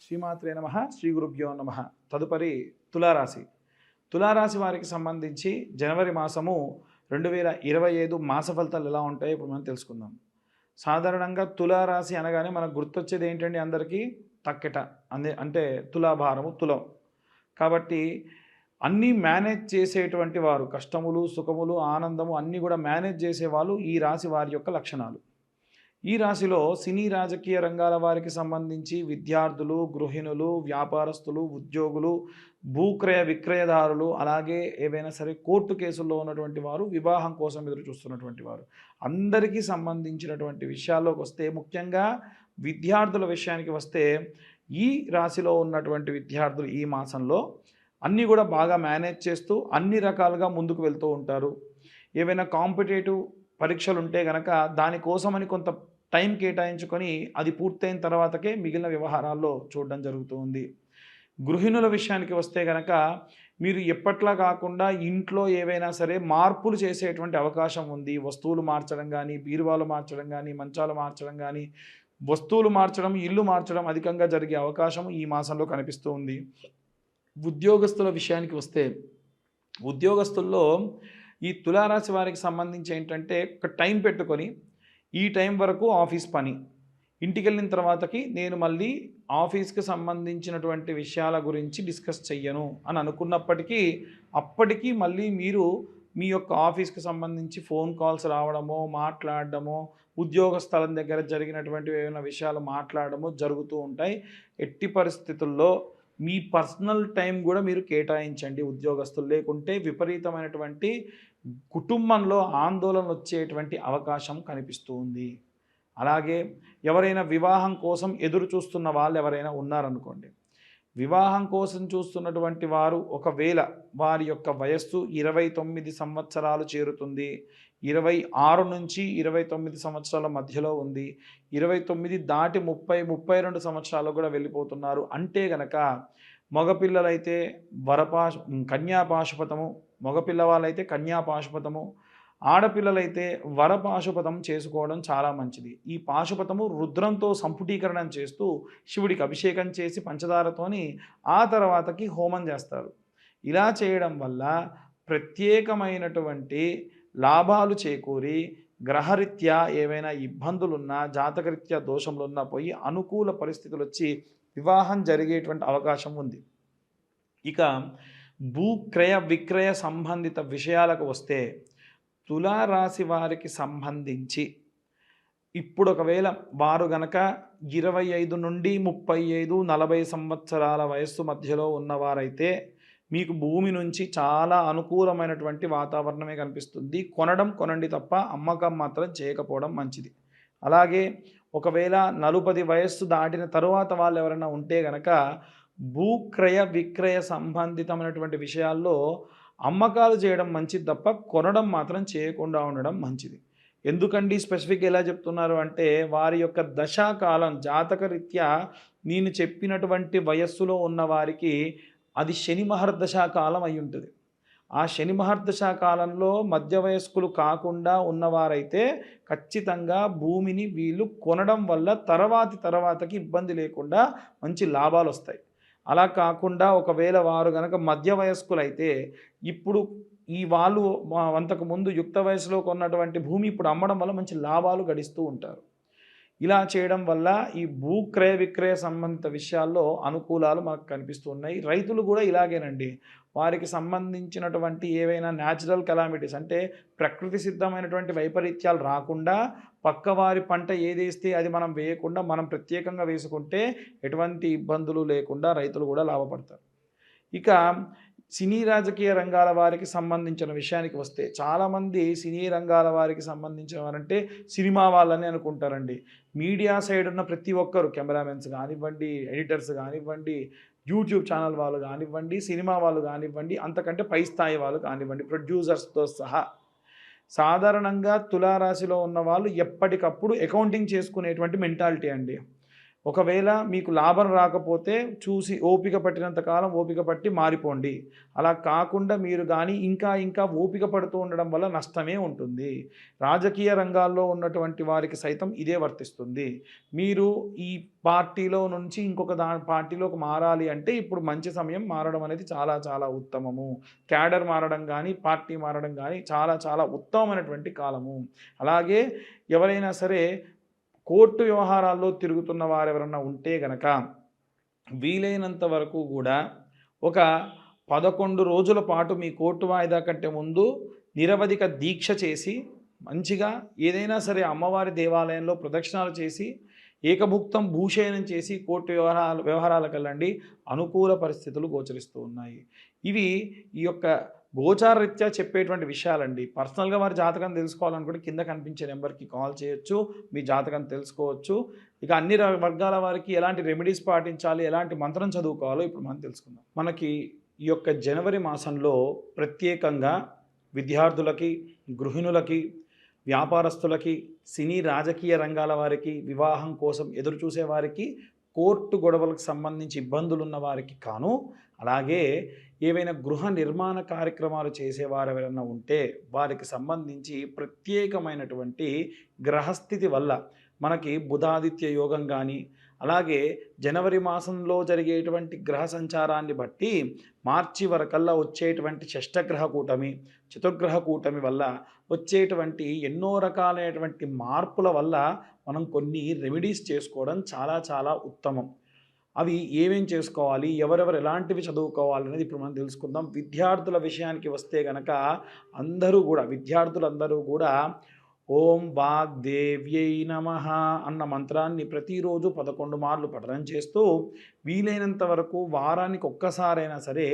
శ్రీమాత్రే నమః శ్రీ గురుభ్యో నమః. తదుపరి తులారాశి. తులారాశి వారికి సంబంధించి జనవరి మాసము 2025 మాస ఫలితాలు ఎలా ఉంటాయో ఇప్పుడు మనం తెలుసుకుందాం. సాధారణంగా తులారాశి అనగానే మనకు గుర్తొచ్చేది ఏంటండి అందరికీ? తక్కెట. అంటే తులాభారము, తులం. కాబట్టి అన్నీ మేనేజ్ చేసేటువంటి వారు, కష్టములు, సుఖములు, ఆనందము అన్నీ కూడా మేనేజ్ చేసేవాళ్ళు ఈ రాశి వారి యొక్క లక్షణాలు. ఈ రాశిలో సినీ రాజకీయ రంగాల వారికి సంబంధించి విద్యార్థులు, గృహిణులు, వ్యాపారస్తులు, ఉద్యోగులు, భూక్రయ విక్రయదారులు, అలాగే ఏవైనా సరే కోర్టు కేసుల్లో ఉన్నటువంటి వారు, వివాహం కోసం ఎదురు చూస్తున్నటువంటి వారు, అందరికీ సంబంధించినటువంటి విషయాల్లోకి వస్తే, ముఖ్యంగా విద్యార్థుల విషయానికి వస్తే, ఈ రాశిలో ఉన్నటువంటి విద్యార్థులు ఈ మాసంలో అన్నీ కూడా బాగా మేనేజ్ చేస్తూ అన్ని రకాలుగా ముందుకు వెళ్తూ ఉంటారు. ఏవైనా కాంపిటేటివ్ పరీక్షలు ఉంటే గనక దానికోసమని కొంత టైం కేటాయించుకొని అది పూర్తయిన తర్వాతకే మిగిలిన వ్యవహారాల్లో చూడడం జరుగుతూ ఉంది. గృహిణుల విషయానికి వస్తే గనక మీరు ఎప్పట్లా కాకుండా ఇంట్లో ఏవైనా సరే మార్పులు చేసేటువంటి అవకాశం ఉంది. వస్తువులు మార్చడం కానీ, బీరువాలు మార్చడం కానీ, మంచాలు మార్చడం కానీ, వస్తువులు మార్చడం, ఇల్లు మార్చడం అధికంగా జరిగే అవకాశం ఈ మాసంలో కనిపిస్తూ ఉంది. ఉద్యోగస్తుల విషయానికి వస్తే, ఉద్యోగస్తుల్లో ఈ తులారాశి వారికి సంబంధించి ఏంటంటే, ఒక టైం పెట్టుకొని ఈ టైం వరకు ఆఫీస్ పని, ఇంటికి వెళ్ళిన తర్వాతకి నేను మళ్ళీ ఆఫీస్కి సంబంధించినటువంటి విషయాల గురించి డిస్కస్ చెయ్యను అని అనుకున్నప్పటికీ, అప్పటికీ మళ్ళీ మీరు మీ యొక్క ఆఫీస్కి సంబంధించి ఫోన్ కాల్స్ రావడమో, మాట్లాడడమో, ఉద్యోగ స్థలం దగ్గర జరిగినటువంటి ఏమైనా విషయాలు మాట్లాడడమో జరుగుతూ ఉంటాయి. ఎట్టి పరిస్థితుల్లో మీ పర్సనల్ టైం కూడా మీరు కేటాయించండి ఉద్యోగస్తులు. లేకుంటే విపరీతమైనటువంటి కుటుంబంలో ఆందోళన వచ్చేటువంటి అవకాశం కనిపిస్తూ ఉంది. అలాగే ఎవరైనా వివాహం కోసం ఎదురు చూస్తున్న వాళ్ళు ఎవరైనా ఉన్నారనుకోండి, వివాహం కోసం చూస్తున్నటువంటి వారు ఒకవేళ వారి యొక్క వయస్సు 29 సంవత్సరాలు చేరుతుంది, 26 నుంచి 29 సంవత్సరాల మధ్యలో ఉంది, 29 దాటి 30-32 సంవత్సరాలు కూడా వెళ్ళిపోతున్నారు అంటే గనక, మగపిల్లలైతే కన్యాపాశుపతము, మగపిల్లవాళ్ళైతే కన్యాపాశుపతము, ఆడపిల్లలైతే వరపాశుపతం చేసుకోవడం చాలా మంచిది. ఈ పాశుపతము రుద్రంతో సంపుటీకరణం చేస్తూ శివుడికి అభిషేకం చేసి పంచదారతోని ఆ తర్వాతకి హోమం చేస్తారు. ఇలా చేయడం వల్ల ప్రత్యేకమైనటువంటి లాభాలు చేకూరి గ్రహరీత్యా ఏవైనా ఇబ్బందులున్నా, జాతకరీత్యా దోషములున్నా పోయి అనుకూల పరిస్థితులు వచ్చి వివాహం జరిగేటువంటి అవకాశం ఉంది. ఇక భూక్రయ విక్రయ సంబంధిత విషయాలకు వస్తే, తులారాశి వారికి సంబంధించి ఇప్పుడు ఒకవేళ వారు గనక 25 నుండి 35-40 సంవత్సరాల వయస్సు మధ్యలో ఉన్నవారైతే మీకు భూమి నుంచి చాలా అనుకూలమైనటువంటి వాతావరణమే కనిపిస్తుంది. కొనండి తప్ప అమ్మకం మాత్రం చేయకపోవడం మంచిది. అలాగే ఒకవేళ 40 వయస్సు దాటిన తరువాత వాళ్ళు ఎవరైనా ఉంటే గనక భూక్రయ విక్రయ సంబంధితమైనటువంటి విషయాల్లో అమ్మకాలు చేయడం మంచిది తప్ప కొనడం మాత్రం చేయకుండా ఉండడం మంచిది. ఎందుకండి స్పెసిఫిక్ ఎలా చెప్తున్నారు అంటే, వారి యొక్క దశాకాలం జాతకరీత్యా నేను చెప్పినటువంటి వయస్సులో ఉన్న వారికి అది శని మహర్దశాకాలం అయి ఉంటుంది. ఆ శని మహర్దశాకాలంలో మధ్య వయస్కులు కాకుండా ఉన్నవారైతే ఖచ్చితంగా భూమిని వీళ్ళు కొనడం వల్ల తర్వాతకి ఇబ్బంది లేకుండా మంచి లాభాలు వస్తాయి. అలా కాకుండా ఒకవేళ వారు కనుక మధ్య వయస్కులైతే ఇప్పుడు వాళ్ళు అంతకుముందు యుక్త వయసులో కొన్నటువంటి భూమి ఇప్పుడు అమ్మడం వల్ల మంచి లాభాలు గడిస్తూ ఉంటారు. ఇలా చేయడం వల్ల ఈ భూక్రయ విక్రయ సంబంధిత విషయాల్లో అనుకూలాలు మనకు కనిపిస్తూ ఉన్నాయి. రైతులు కూడా ఇలాగేనండి. వారికి సంబంధించినటువంటి ఏవైనా న్యాచురల్ కెలామిటీస్ అంటే ప్రకృతి సిద్ధమైనటువంటి వైపరీత్యాలు రాకుండా, పక్కవారి పంట ఏదేస్తే అది మనం వేయకుండా మనం ప్రత్యేకంగా వేసుకుంటే ఎటువంటి ఇబ్బందులు లేకుండా రైతులు కూడా లాభపడతారు. ఇక సినీ రాజకీయ రంగాల వారికి సంబంధించిన విషయానికి వస్తే, చాలామంది సినీ రంగాల వారికి సంబంధించిన వారంటే సినిమా వాళ్ళని అనుకుంటారండి. మీడియా సైడ్ ఉన్న ప్రతి ఒక్కరు, కెమెరామెన్స్ కానివ్వండి, ఎడిటర్స్ కానివ్వండి, యూట్యూబ్ ఛానల్ వాళ్ళు కానివ్వండి, సినిమా వాళ్ళు కానివ్వండి, అంతకంటే పై స్థాయి వాళ్ళు కానివ్వండి, ప్రొడ్యూసర్స్తో సహా సాధారణంగా తులారాశిలో ఉన్న వాళ్ళు ఎప్పటికప్పుడు అకౌంటింగ్ చేసుకునేటువంటి మెంటాలిటీ అండి. ఒకవేళ మీకు లాభం రాకపోతే చూసి ఓపిక పట్టినంత కాలం ఓపిక పట్టి మారిపోండి. అలా కాకుండా మీరు కానీ ఇంకా ఓపిక పడుతూ ఉండడం వల్ల నష్టమే ఉంటుంది. రాజకీయ రంగాల్లో ఉన్నటువంటి వారికి సైతం ఇదే వర్తిస్తుంది. మీరు ఈ పార్టీలో నుంచి ఇంకొక పార్టీలోకి మారాలి అంటే ఇప్పుడు మంచి సమయం, మారడం అనేది చాలా చాలా ఉత్తమము. క్యాడర్ మారడం కానీ, పార్టీ మారడం కానీ చాలా చాలా ఉత్తమమైనటువంటి కాలము. అలాగే ఎవరైనా సరే కోర్టు వ్యవహారాల్లో తిరుగుతున్న వారెవరన్నా ఉంటే గనక వీలైనంత వరకు కూడా ఒక 11 రోజుల పాటు మీ కోర్టు వాయిదా కంటే ముందు నిరవధిక దీక్ష చేసి మంచిగా ఏదైనా సరే అమ్మవారి దేవాలయంలో ప్రదక్షిణాలు చేసి ఏకభుక్తం భూషయనం చేసి కోర్టు వ్యవహారాలకు వెళ్ళండి. అనుకూల పరిస్థితులు గోచరిస్తూ ఉన్నాయి. ఇవి ఈ యొక్క గోచారరీత్యా చెప్పేటువంటి విషయాలండి. పర్సనల్గా వారి జాతకం తెలుసుకోవాలనుకుంటే కింద కనిపించే నెంబర్కి కాల్ చేయొచ్చు, మీ జాతకం తెలుసుకోవచ్చు. ఇక అన్ని వర్గాల వారికి ఎలాంటి రెమెడీస్ పాటించాలి, ఎలాంటి మంత్రం చదువుకోవాలో ఇప్పుడు మనం తెలుసుకుందాం. మనకి ఈ యొక్క జనవరి మాసంలో ప్రత్యేకంగా విద్యార్థులకి, గృహిణులకి, వ్యాపారస్తులకి, సినీ రాజకీయ రంగాల వారికి, వివాహం కోసం ఎదురు చూసే వారికి, కోర్టు గొడవలకు సంబంధించి ఇబ్బందులు ఉన్న వారికి కాను, అలాగే ఏవైనా గృహ నిర్మాణ కార్యక్రమాలు చేసేవారు ఎవరైనా ఉంటే వారికి సంబంధించి ప్రత్యేకమైనటువంటి గ్రహస్థితి వల్ల మనకి బుధాదిత్య యోగం కానీ, అలాగే జనవరి మాసంలో జరిగేటువంటి గ్రహ సంచారాన్ని బట్టి మార్చి వరకల్లా వచ్చేటువంటి షష్టగ్రహ కూటమి, చతుర్గ్రహ కూటమి వల్ల వచ్చేటువంటి ఎన్నో రకాలైనటువంటి మార్పుల వల్ల మనం కొన్ని రెమెడీస్ చేసుకోవడం చాలా చాలా ఉత్తమం. అవి ఏమేం చేసుకోవాలి, ఎవరెవరు ఎలాంటివి చదువుకోవాలి అనేది ఇప్పుడు మనం తెలుసుకుందాం. విద్యార్థుల విషయానికి వస్తే గనక విద్యార్థులందరూ కూడా ఓం వాగ్దేవ్యై నమః అన్న మంత్రాన్ని ప్రతిరోజు 11 మార్లు పఠనం చేస్తూ వీలైనంత వరకు వారానికి ఒక్కసారైనా సరే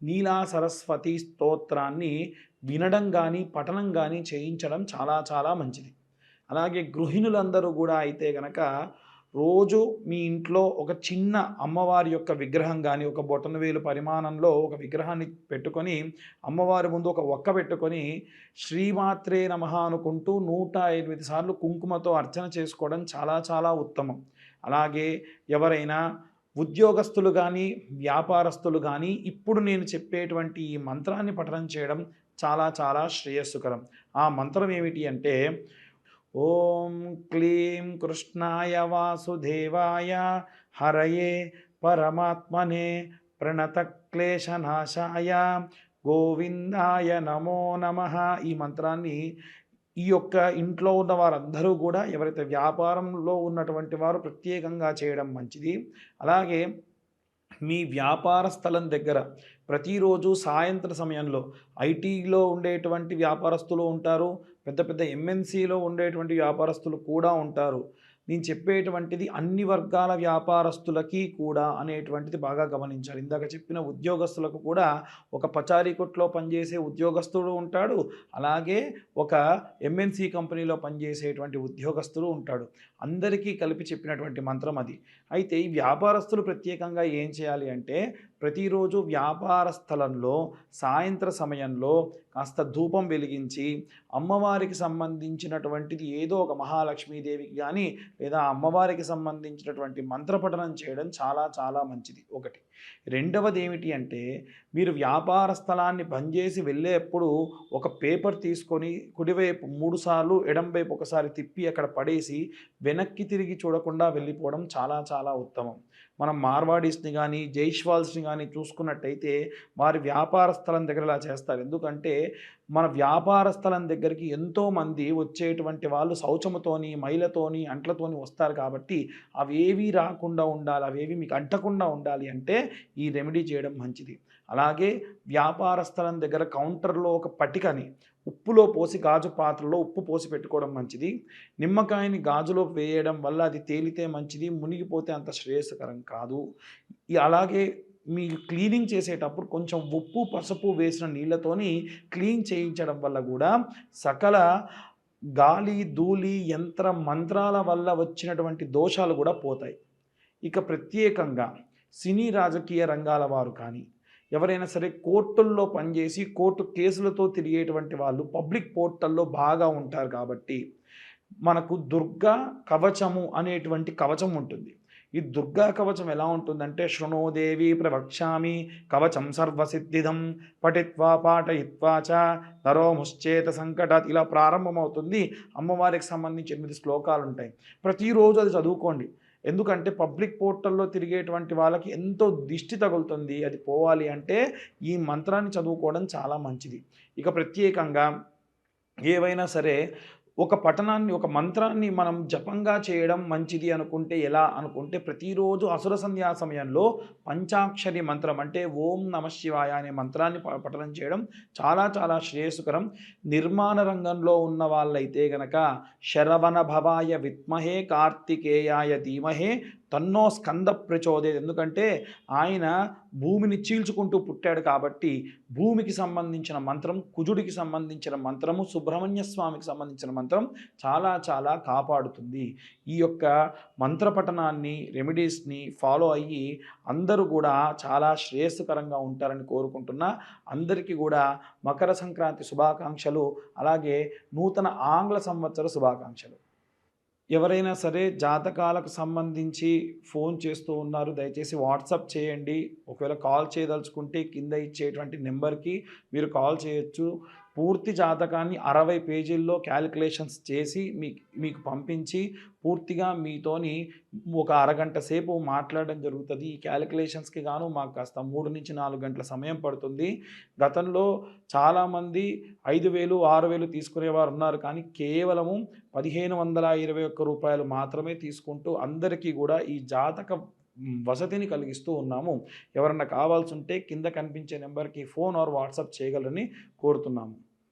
నీలా సరస్వతి స్తోత్రాన్ని వినడం కానీ పఠనం కానీ చేయించడం చాలా చాలా మంచిది. అలాగే గృహిణులందరూ కూడా అయితే గనక రోజు మీ ఇంట్లో ఒక చిన్న అమ్మవారి యొక్క విగ్రహం కానీ ఒక బొటనవేలు పరిమాణంలో ఒక విగ్రహాన్ని పెట్టుకొని అమ్మవారి ముందు ఒక ఒక్క పెట్టుకొని శ్రీమాత్రే నమః అనుకుంటూ 108 సార్లు కుంకుమతో అర్చన చేసుకోవడం చాలా చాలా ఉత్తమం. అలాగే ఎవరైనా ఉద్యోగస్తులు కానీ వ్యాపారస్తులు కానీ ఇప్పుడు నేను చెప్పేటువంటి ఈ మంత్రాన్ని పఠనం చేయడం చాలా చాలా శ్రేయస్సుకరం. ఆ మంత్రం ఏమిటి అంటే ఓం క్లీం కృష్ణాయ వాసుదేవాయ హరయే పరమాత్మనే ప్రణతక్లేశనాశాయ గోవిందాయ నమో నమః. ఈ మంత్రాన్ని ఈ యొక్క ఇంట్లో ఉన్న వారందరూ కూడా ఎవరైతే వ్యాపారంలో ఉన్నటువంటి వారు ప్రత్యేకంగా చేయడం మంచిది. అలాగే మీ వ్యాపార స్థలం దగ్గర ప్రతిరోజు సాయంత్ర సమయంలో ఐటీలో ఉండేటువంటి వ్యాపారస్తులు ఉంటారు, పెద్ద పెద్ద ఎంఎన్సీలో ఉండేటువంటి వ్యాపారస్తులు కూడా ఉంటారు. నేను చెప్పేటువంటిది అన్ని వర్గాల వ్యాపారస్తులకి కూడా అనేటువంటిది బాగా గమనించాలి. ఇందాక చెప్పిన ఉద్యోగస్తులకు కూడా ఒక పచారీ కొట్లో పనిచేసే ఉద్యోగస్తుడు ఉంటాడు, అలాగే ఒక ఎంఎన్సీ కంపెనీలో పనిచేసేటువంటి ఉద్యోగస్తుడు ఉంటాడు. అందరికీ కలిపి చెప్పినటువంటి మంత్రం అది. అయితే ఈ వ్యాపారస్తులు ప్రత్యేకంగా ఏం చేయాలి అంటే ప్రతిరోజు వ్యాపార స్థలంలో సాయంత్ర సమయంలో కాస్త ధూపం వెలిగించి అమ్మవారికి సంబంధించినటువంటిది ఏదో ఒక మహాలక్ష్మీదేవికి కానీ లేదా అమ్మవారికి సంబంధించినటువంటి మంత్రపఠనం చేయడం చాలా చాలా మంచిది. ఒకటి. రెండవది ఏమిటి అంటే మీరు వ్యాపార స్థలాన్ని బంద్ చేసి వెళ్ళేప్పుడు ఒక పేపర్ తీసుకొని కుడివైపు 3 సార్లు ఎడంవైపు ఒకసారి తిప్పి అక్కడ పడేసి వెనక్కి తిరిగి చూడకుండా వెళ్ళిపోవడం చాలా చాలా ఉత్తమం. మనం మార్వాడీస్ని కానీ జైష్వాల్స్ని కానీ చూసుకున్నట్టయితే వారి వ్యాపార స్థలం దగ్గర ఇలా చేస్తారు. ఎందుకంటే మన వ్యాపార స్థలం దగ్గరికి ఎంతోమంది వచ్చేటువంటి వాళ్ళు శౌచముతోని మైలతోని అంట్లతోని వస్తారు. కాబట్టి అవేవి రాకుండా ఉండాలి, అవేవి మీకు అంటకుండా ఉండాలి అంటే ఈ రెమెడీ చేయడం మంచిది. అలాగే వ్యాపార స్థలం దగ్గర కౌంటర్లో ఒక పటికని ఉప్పులో పోసి గాజు పాత్రలో ఉప్పు పోసి పెట్టుకోవడం మంచిది. నిమ్మకాయని గాజులో వేయడం వల్ల అది తేలితే మంచిది, మునిగిపోతే అంత శ్రేయస్కరం కాదు. అలాగే మీరు క్లీనింగ్ చేసేటప్పుడు కొంచెం ఉప్పు పసుపు వేసిన నీళ్ళతోని క్లీన్ చేయించడం వల్ల కూడా సకల గాలి ధూళి యంత్ర మంత్రాల వల్ల వచ్చినటువంటి దోషాలు కూడా పోతాయి. ఇక ప్రత్యేకంగా సినీ రాజకీయ రంగాల వారు కానీ ఎవరైనా సరే కోర్టుల్లో పనిచేసి కోర్టు కేసులతో తిరిగేటువంటి వాళ్ళు పబ్లిక్ పోర్టల్లో బాగా ఉంటారు. కాబట్టి మనకు దుర్గా కవచము అనేటువంటి కవచం ఉంటుంది. ఈ దుర్గా కవచం ఎలా ఉంటుందంటే శృణోదేవి ప్రవక్ష్యామి కవచం సర్వసిద్ధిదం పఠిత్వా పాఠయిత్వా చ నరోముశ్చేత సంకటాత్ ఇలా ప్రారంభమవుతుంది. అమ్మవారికి సంబంధించి 8 శ్లోకాలు ఉంటాయి. ప్రతిరోజు అది చదువుకోండి. ఎందుకంటే పబ్లిక్ పోర్టల్లో తిరిగేటువంటి వాళ్ళకి ఎంతో దిష్టి తగులుతుంది. అది పోవాలి అంటే ఈ మంత్రాన్ని చదువుకోవడం చాలా మంచిది. ఇక ప్రత్యేకంగా ఏవైనా సరే ఒక మంత్రాన్ని మనం జపంగా చేయడం మంచిది అనుకుంటే ఎలా అనుకుంటే ప్రతిరోజు అసుర సంధ్యా సమయంలో పంచాక్షరి మంత్రం అంటే ఓం నమ శివాయ అనే మంత్రాన్ని పఠనం చేయడం చాలా చాలా శ్రేయస్కరం. నిర్మాణ రంగంలో ఉన్న వాళ్ళైతే గనక శరవణ భవాయ విద్మహే కార్తికేయాయ ధీమహే తన్నో స్కంద ప్రచోదయత్. ఎందుకంటే ఆయన భూమిని చీల్చుకుంటూ పుట్టాడు కాబట్టి భూమికి సంబంధించిన మంత్రం, కుజుడికి సంబంధించిన మంత్రము, సుబ్రహ్మణ్య స్వామికి సంబంధించిన మంత్రం చాలా చాలా కాపాడుతుంది. ఈ యొక్క మంత్రపఠనాన్ని, రెమెడీస్ని ఫాలో అయ్యి అందరూ కూడా చాలా శ్రేయస్కరంగా ఉంటారని కోరుకుంటున్నా. అందరికీ కూడా మకర సంక్రాంతి శుభాకాంక్షలు, అలాగే నూతన ఆంగ్ల సంవత్సర శుభాకాంక్షలు. ఎవరైనా సరే జాతకాలకు సంబంధించి ఫోన్ చేస్తూ ఉన్నారు, దయచేసి వాట్సాప్ చేయండి. ఒకవేళ కాల్ చేయదలుచుకుంటే కింద ఇచ్చేటువంటి నెంబర్కి మీరు కాల్ చేయొచ్చు. పూర్తి జాతకాన్ని 60 పేజీల్లో క్యాలిక్యులేషన్స్ చేసి మీకు పంపించి పూర్తిగా మీతోని ఒక అరగంట సేపు మాట్లాడడం జరుగుతుంది. ఈ క్యాలిక్యులేషన్స్కి గాను మాకు కాస్త 3 నుంచి 4 గంటల సమయం పడుతుంది. గతంలో చాలామంది 5,000, 6,000 తీసుకునేవారు ఉన్నారు. కానీ కేవలము 1,521 రూపాయలు మాత్రమే తీసుకుంటూ అందరికీ కూడా ఈ జాతక వసతిని కలిగిస్తూ ఉన్నాము. ఎవరన్నా కావాల్సి ఉంటే కింద కనిపించే నెంబర్కి ఫోన్ ఆర్ వాట్సాప్ చేయగలరని కోరుతున్నాము.